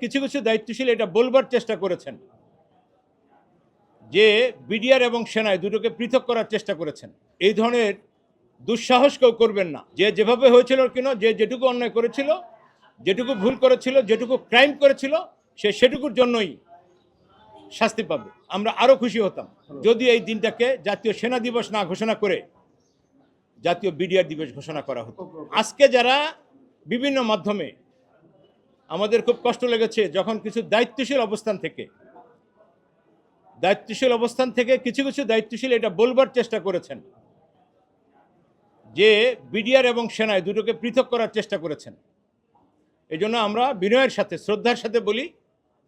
কিছু কিছু দায়িত্বশীল এটা বলবার চেষ্টা করেছেন যে বিডিআর এবং সেনায় দুটোকে পৃথক করার চেষ্টা করেছেন। এই ধরনের দুঃসাহস কেউ করবেন না। যে যেভাবে হয়েছিল কিনা, যে যেটুকু অন্যায় করেছিল, যেটুকু ভুল করেছিল, যেটুকু ক্রাইম করেছিল, সে সেটুকুর জন্যই শাস্তি পাবে। আমরা আরো খুশি হতাম যদি এই দিনটাকে জাতীয় সেনা দিবস না ঘোষণা করে জাতীয় বিডিআর দিবস ঘোষণা করা হতো। আজকে যারা বিভিন্ন মাধ্যমে, আমাদের খুব কষ্ট লেগেছে যখন কিছু দায়িত্বশীল অবস্থান থেকে কিছু কিছু দায়িত্বশীল এটা বলবার চেষ্টা করেছেন যে বিডিআর এবং সেনায় দুটোকে পৃথক করার চেষ্টা করেছেন। এই জন্য আমরা বিনয়ের সাথে, শ্রদ্ধার সাথে বলি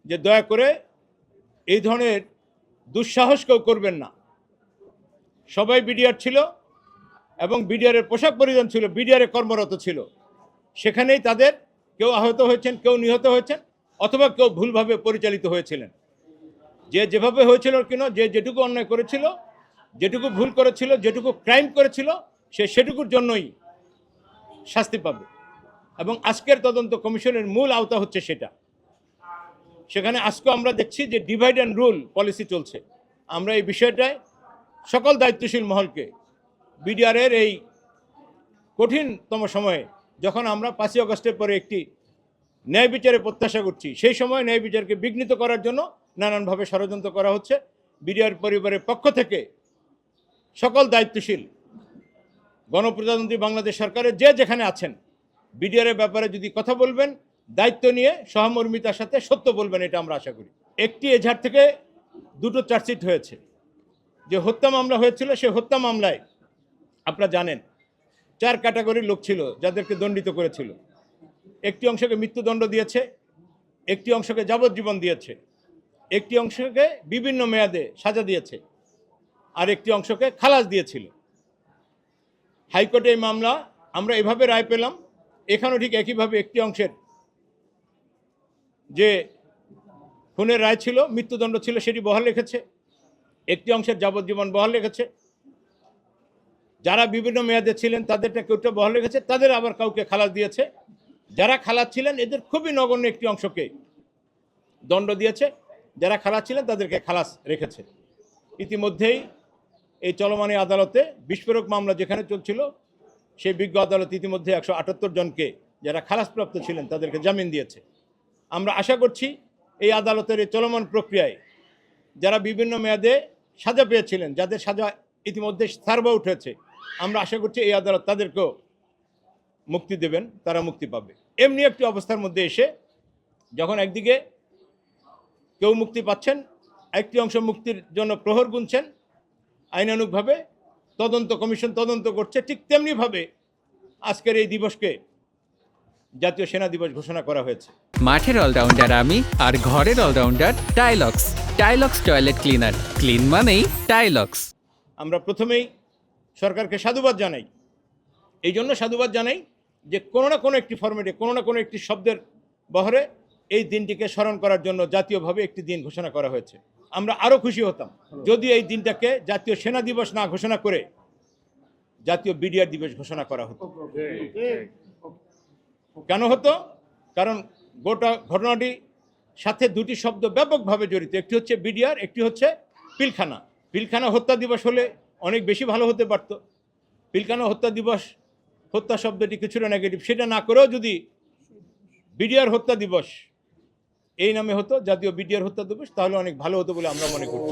যে দয়া করে এই ধরনের দুঃসাহস কেউ করবেন না। সবাই বিডিআর ছিল এবং বিডিআরের পোশাক পরিধান ছিল, বিডিআরে কর্মরত ছিল। সেখানেই তাদের কেউ আহত হয়েছেন, কেউ নিহত হয়েছেন, অথবা কেউ ভুলভাবে পরিচালিত হয়েছিলেন। যে যেভাবে হয়েছিল কিনা, যে যেটুকু অন্যায় করেছিল, যেটুকু ভুল করেছিল, যেটুকু ক্রাইম করেছিল, সে সেটুকুর জন্যই শাস্তি পাবে। এবং আজকের তদন্ত কমিশনের মূল আওতা হচ্ছে সেটা। সেখানে আজকে আমরা দেখছি যে ডিভাইড অ্যান্ড রুল পলিসি চলছে। আমরা এই বিষয়টায় সকল দায়িত্বশীল মহলকে, বিডিআরের এই কঠিনতম সময়ে, যখন আমরা 5ই আগস্টের পরে একটি ন্যায় বিচারে প্রত্যাশা করছি, সেই সময় ন্যায় বিচারকে বিঘ্নিত করার জন্য নানানভাবে ষড়যন্ত্র করা হচ্ছে। বিডিআর পরিবারের পক্ষ থেকে সকল দায়িত্বশীল গণপ্রজাতন্ত্রী বাংলাদেশ সরকারের যে যেখানে আছেন, বিডিআরের ব্যাপারে যদি কথা বলবেন, দায়িত্ব নিয়ে সহমর্মিতার সাথে সত্য বলবেন, এটা আমরা আশা করি। একটি এজাহার থেকে দুটো চার্জশিট হয়েছে। যে হত্যা মামলা হয়েছিল, সেই হত্যা মামলায় আপনারা জানেন 4 ক্যাটাগরির লোক ছিল যাদেরকে দণ্ডিত করেছিল। একটি অংশকে মৃত্যুদণ্ড দিয়েছে, একটি অংশকে যাবজ্জীবন দিয়েছে, একটি অংশকে বিভিন্ন মেয়াদে সাজা দিয়েছে, আর একটি অংশকে খালাস দিয়েছিল। হাইকোর্টে এই মামলা আমরা এভাবে রায় পেলাম। এখানেও ঠিক একইভাবে একটি অংশের যে খুনের রায় ছিল, মৃত্যুদণ্ড ছিল, সেটি বহাল রেখেছে। একটি অংশের যাবজ্জীবন বহাল রেখেছে। যারা বিভিন্ন মেয়াদে ছিলেন তাদেরটা কেউটা বহাল রেখেছে, তাদের আবার কাউকে খালাস দিয়েছে। যারা খালাস ছিলেন এদের খুবই নগণ্য একটি অংশকে দণ্ড দিয়েছে, যারা খালাস ছিলেন তাদেরকে খালাস রেখেছে। ইতিমধ্যেই এই চলমান আদালতে বিস্ফোরক মামলা যেখানে চলছিল, সেই বিজ্ঞ আদালত ইতিমধ্যে 178 জনকে যারা খালাসপ্রাপ্ত ছিলেন তাদেরকে জামিন দিয়েছে। আমরা আশা করছি এই আদালতের এই চলমান প্রক্রিয়ায় যারা বিভিন্ন মেয়াদে সাজা পেয়েছিলেন, যাদের সাজা ইতিমধ্যে সার্ভ আউট হয়েছে, আমরা আশা করছি এই আদালত তাদেরকেও মুক্তি দেবেন, তারা মুক্তি পাবে। এমনি একটি অবস্থার মধ্যে এসে যখন একদিকে কেউ মুক্তি পাচ্ছেন, একটি অংশ মুক্তির জন্য প্রহর গুনছেন, আইনানুগভাবে তদন্ত কমিশন তদন্ত করছে, ঠিক তেমনিভাবে আজকের এই দিবসকে জাতীয় সেনা দিবস ঘোষণা করা হয়েছে। মাঠের অলরাউন্ডার আমি, আর ঘরের অলরাউন্ডার টাইলক্স। টাইলক্স টয়লেট ক্লিনার, ক্লিন মানেই টাইলক্স। আমরা প্রথমেই সরকারকে সাধুবাদ জানাই। এই জন্য সাধুবাদ জানাই যে কোনো না কোনো একটি ফরম্যাটে, কোনো না কোনো একটি শব্দের বহরে এই দিনটিকে স্মরণ করার জন্য জাতীয়ভাবে একটি দিন ঘোষণা করা হয়েছে। আমরা আরও খুশি হতাম যদি এই দিনটাকে জাতীয় সেনা দিবস না ঘোষণা করে জাতীয় বিডিআর দিবস ঘোষণা করা হতো। কেন হতো? কারণ গোটা ঘটনাটি সাথে দুটি শব্দ ব্যাপকভাবে জড়িত। একটি হচ্ছে বিডিআর, একটি হচ্ছে পিলখানা। পিলখানা হত্যা দিবস হলে অনেক বেশি ভালো হতে পারত। পিলখানা হত্যা দিবস, হত্যা শব্দটি কিছুটা নেগেটিভ, সেটা না করেও যদি বিডিআর হত্যা দিবস এই নামে হতো, জাতীয় বিডিআর হত্যা দিবস, তাহলে অনেক ভালো হতো বলে আমরা মনে করি।